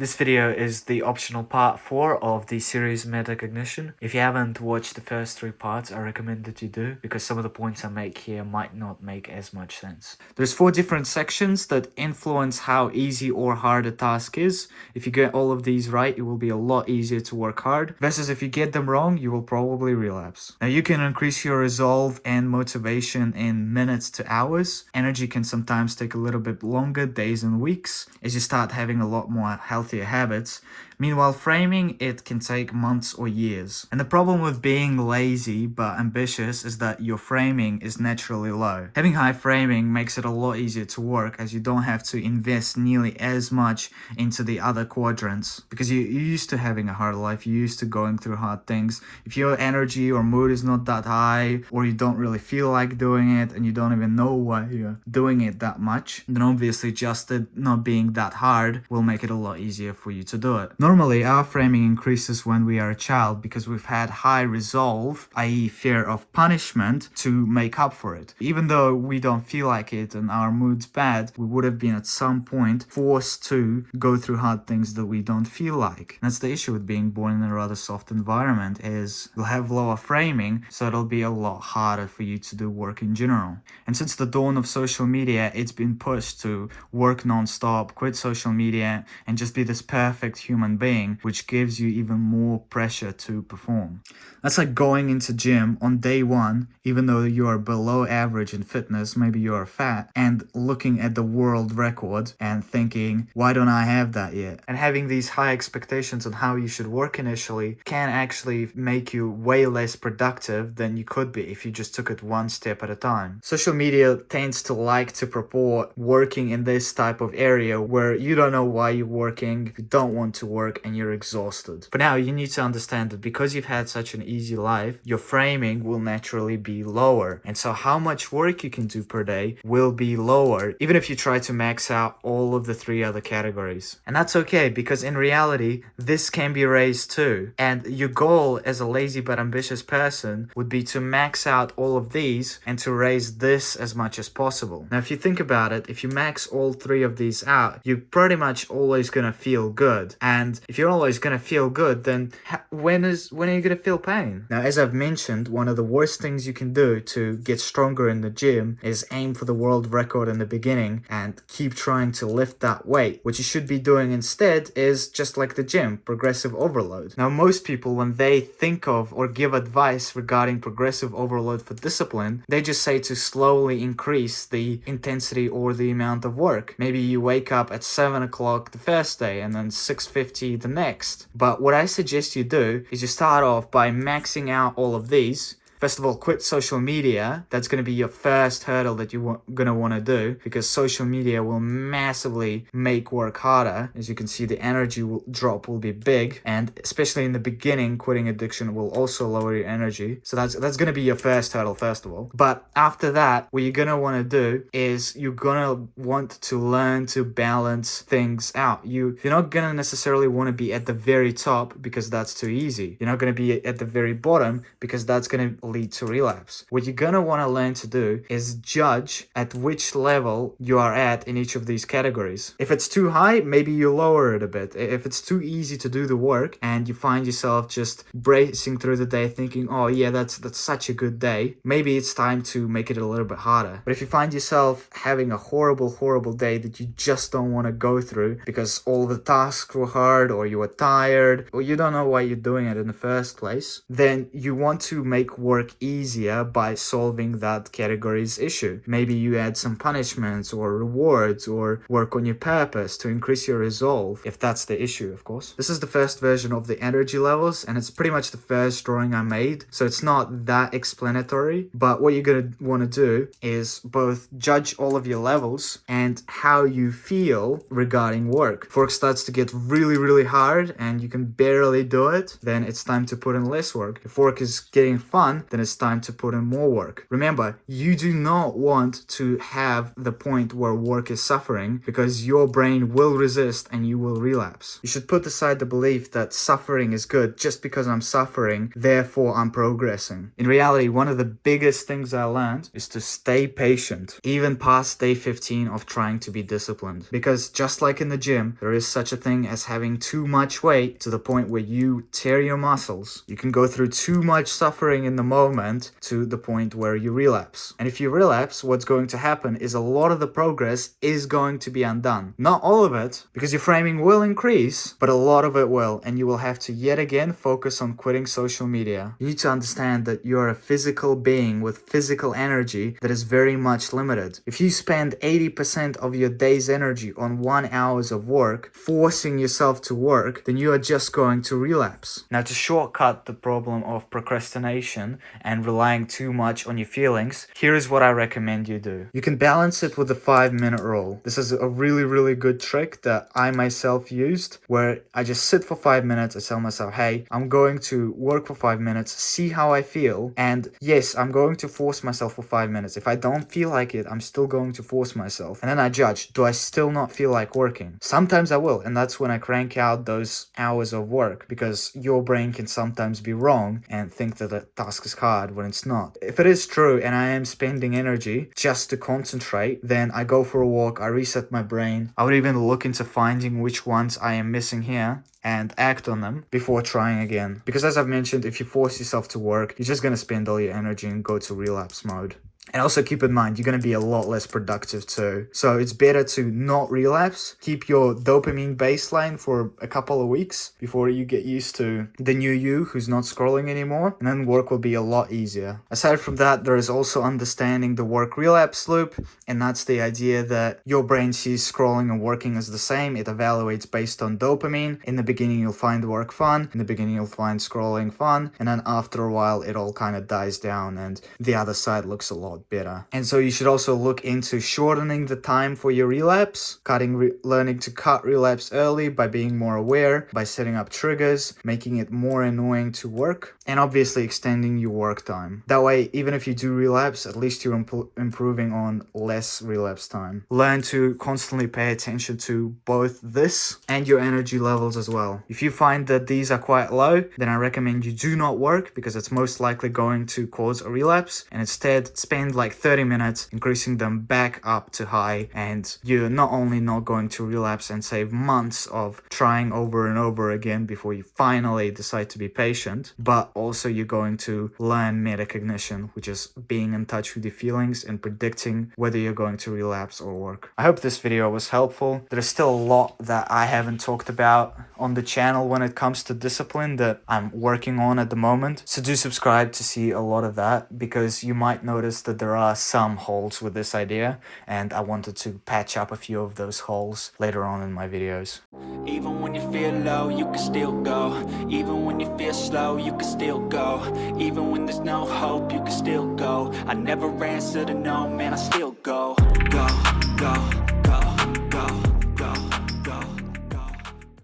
This video is the optional part 4 of the series Metacognition. If you haven't watched the first 3 parts, I recommend that you do, because some of the points I make here might not make as much sense. There's 4 different sections that influence how easy or hard a task is. If you get all of these right, it will be a lot easier to work hard, versus if you get them wrong, you will probably relapse. Now you can increase your resolve and motivation in minutes to hours. Energy can sometimes take a little bit longer, days and weeks, as you start having a lot more healthier habits. Meanwhile, framing, it can take months or years. And the problem with being lazy but ambitious is that your framing is naturally low. Having high framing makes it a lot easier to work, as you don't have to invest nearly as much into the other quadrants, because you're used to having a hard life, you're used to going through hard things. If your energy or mood is not that high, or you don't really feel like doing it and you don't even know why you're doing it that much, then obviously just it not being that hard will make it a lot easier for you to do it. Normally, our framing increases when we are a child because we've had high resolve, i.e. fear of punishment, to make up for it. Even though we don't feel like it and our mood's bad, we would have been at some point forced to go through hard things that we don't feel like. That's the issue with being born in a rather soft environment, is you'll have lower framing, so it'll be a lot harder for you to do work in general. And since the dawn of social media, it's been pushed to work non-stop, quit social media, and just be this perfect human being, which gives you even more pressure to perform. That's like going into gym on day one, even though you are below average in fitness, maybe you are fat, and looking at the world record and thinking, why don't I have that yet? And having these high expectations on how you should work initially can actually make you way less productive than you could be if you just took it one step at a time. Social media tends to like to purport working in this type of area where you don't know why you're working, you don't want to work, and you're exhausted. But now you need to understand that because you've had such an easy life, your framing will naturally be lower. And so how much work you can do per day will be lower, even if you try to max out all of the 3 other categories. And that's okay, because in reality, this can be raised too. And your goal as a lazy but ambitious person would be to max out all of these and to raise this as much as possible. Now, if you think about it, if you max all 3 of these out, you're pretty much always gonna feel good. And if you're always gonna feel good, then when are you gonna feel pain? Now, as I've mentioned, one of the worst things you can do to get stronger in the gym is aim for the world record in the beginning and keep trying to lift that weight. What you should be doing instead is just like the gym, progressive overload. Now, most people, when they think of or give advice regarding progressive overload for discipline, they just say to slowly increase the intensity or the amount of work. Maybe you wake up at 7 o'clock the first day and then 6:50 the next. But what I suggest you do is you start off by maxing out all of these. First of all, quit social media. That's going to be your first hurdle that you're going to want to do, because social media will massively make work harder. As you can see, the energy drop will be big, and especially in the beginning, quitting addiction will also lower your energy. So that's going to be your first hurdle, first of all. But after that, what you're going to want to do is you're going to want to learn to balance things out. You're not going to necessarily want to be at the very top, because that's too easy. You're not going to be at the very bottom, because that's going to lead to relapse. What you're gonna want to learn to do is judge at which level you are at in each of these categories. If it's too high, maybe you lower it a bit. If it's too easy to do the work and you find yourself just bracing through the day thinking, oh yeah, that's such a good day, maybe it's time to make it a little bit harder. But if you find yourself having a horrible day that you just don't want to go through because all the tasks were hard, or you were tired, or you don't know why you're doing it in the first place, then you want to make work easier by solving that category's issue. Maybe you add some punishments or rewards, or work on your purpose to increase your resolve, if that's the issue, of course. This is the first version of the energy levels, and it's pretty much the first drawing I made, so it's not that explanatory. But what you're going to want to do is both judge all of your levels and how you feel regarding work. If work starts to get really hard and you can barely do it, then it's time to put in less work. If work is getting fun, then it's time to put in more work. Remember, you do not want to have the point where work is suffering, because your brain will resist and you will relapse. You should put aside the belief that suffering is good. Just because I'm suffering, therefore I'm progressing. In reality, one of the biggest things I learned is to stay patient, even past day 15 of trying to be disciplined. Because just like in the gym, there is such a thing as having too much weight to the point where you tear your muscles. You can go through too much suffering in the moment to the point where you relapse. And if you relapse, what's going to happen is a lot of the progress is going to be undone. Not all of it, because your framing will increase, but a lot of it will, and you will have to yet again focus on quitting social media. You need to understand that you're a physical being with physical energy that is very much limited. If you spend 80% of your day's energy on 1 hour of work, forcing yourself to work, then you are just going to relapse. Now, to shortcut the problem of procrastination and relying too much on your feelings, here is what I recommend you do. You can balance it with the 5-minute rule. This is a really good trick that I myself used, where I just sit for 5 minutes. I tell myself, hey, I'm going to work for 5 minutes, see how I feel, and yes, I'm going to force myself for 5 minutes. If I don't feel like it, I'm still going to force myself. And then I judge, do I still not feel like working? Sometimes I will, and that's when I crank out those hours of work, because your brain can sometimes be wrong and think that a task is hard when it's not. If it is true and I am spending energy just to concentrate, then I go for a walk, I reset my brain. I would even look into finding which ones I am missing here and act on them before trying again. Because as I've mentioned, if you force yourself to work, you're just going to spend all your energy and go to relapse mode. And also keep in mind, you're going to be a lot less productive too. So it's better to not relapse. Keep your dopamine baseline for a couple of weeks before you get used to the new you who's not scrolling anymore. And then work will be a lot easier. Aside from that, there is also understanding the work relapse loop. And that's the idea that your brain sees scrolling and working as the same. It evaluates based on dopamine. In the beginning, you'll find work fun. In the beginning, you'll find scrolling fun. And then after a while, it all kind of dies down and the other side looks a lot better. And so you should also look into shortening the time for your relapse, learning to cut relapse early by being more aware, by setting up triggers, making it more annoying to work, and obviously extending your work time. That way, even if you do relapse, at least you're improving on less relapse time. Learn to constantly pay attention to both this and your energy levels as well. If you find that these are quite low, then I recommend you do not work, because it's most likely going to cause a relapse, and instead spend like 30 minutes increasing them back up to high, and you're not only not going to relapse and save months of trying over and over again before you finally decide to be patient, but also you're going to learn metacognition, which is being in touch with your feelings and predicting whether you're going to relapse or work. I hope this video was helpful. There's still a lot that I haven't talked about on the channel when it comes to discipline that I'm working on at the moment, so do subscribe to see a lot of that, because you might notice that there are some holes with this idea, and I wanted to patch up a few of those holes later on in my videos. Even when you feel low, you can still go. Even when you feel slow, you can still go. Even when there's no hope, you can still go. I never answer to no, man, I still go.